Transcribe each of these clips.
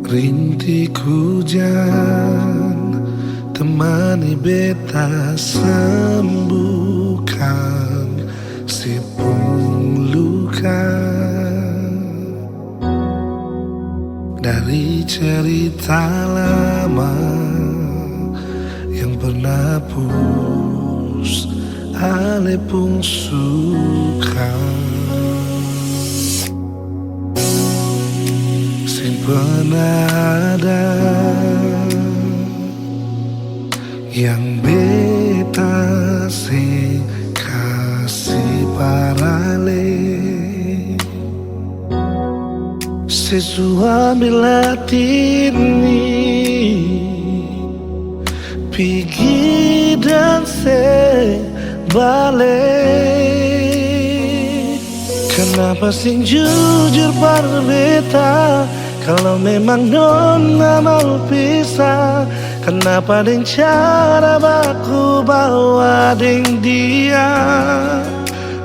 Rintik hujan temani beta sembuhkan si pung luka dari cerita lama yang pernah pus ale pun suka. Pernah ada yang beta sing kasih parale sesuai latini pergi dan balik. Kenapa sing jujur pada beta? Kalau memang nona mau pisah, kenapa deng cara baku bawa deng dia?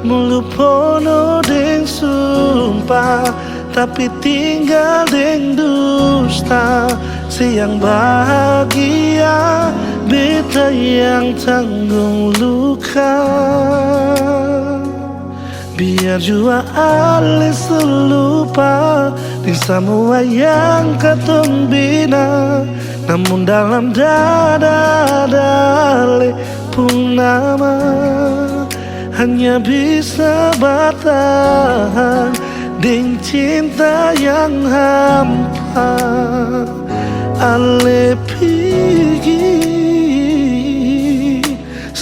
Mulu pono deng sumpah, tapi tinggal deng dusta. Siang bahagia, beta yang tanggung luka. Biar jua ale selupa di semua yang katong bina, namun dalam dada ale pun nama hanya bisa bertahan dengan cinta yang hampa. Ale pergi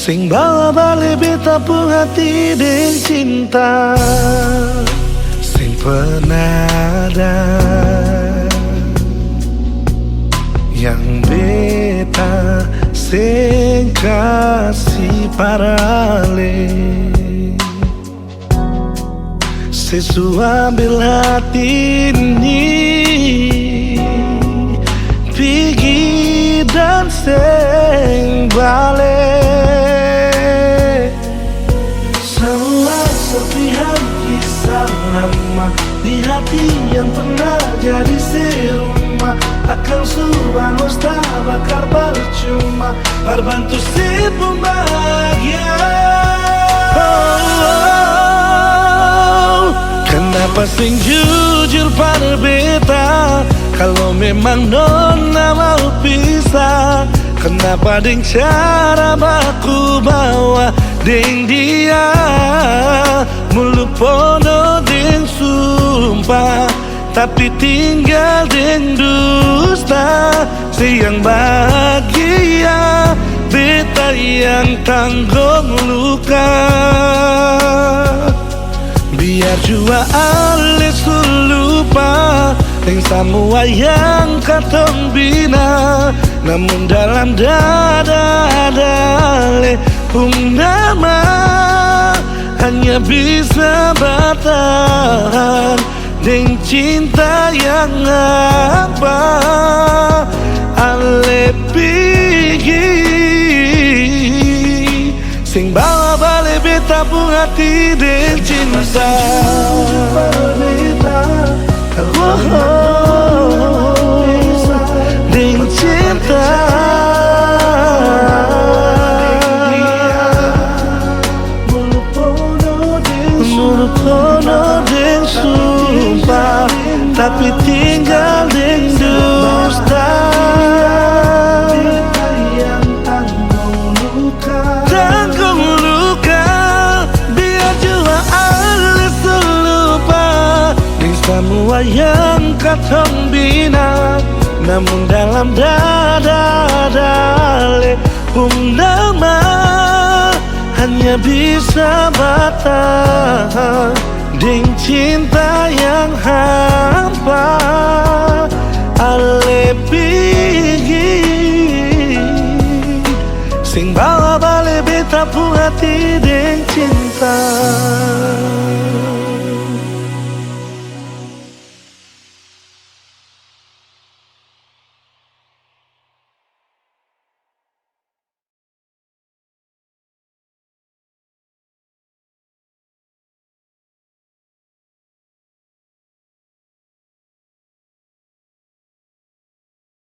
sing bawa balik beta pun hati dengan cinta sing pernah ada yang beta sing kasih parale sesuai hati ini pergi dan sing balik. Semua serpihan kisah lama di hati yang pernah jadi serumah, akan subangus tak bakal percuma berbantu si pembahagia. Kenapa sing jujur pada beta? Kalau memang nona mau pisah, kenapa deng cara baku bawa deng dia? Mulu pono deng sumpah, tapi tinggal deng dusta. Siang bahagia, beta yang tanggung luka. Biar jua ale lupa dengan semua yang katong bina, namun dalam dada ale pun nama hanya bisa bertahan dengan cinta yang apa. Ale pergi sing bawa balik beta pun hati dengan cinta. Dengan cinta mulu pono dengan sumpah, tapi tinggal dengan dusta. Tanggung luka, biar jua ale selupa dengan semua yang katong bina, namun dalam dada ale pun nama hanya bisa bertahan dengan cinta yang hampa. Ale pergi sing bawa balik beta pun hati dengan cinta.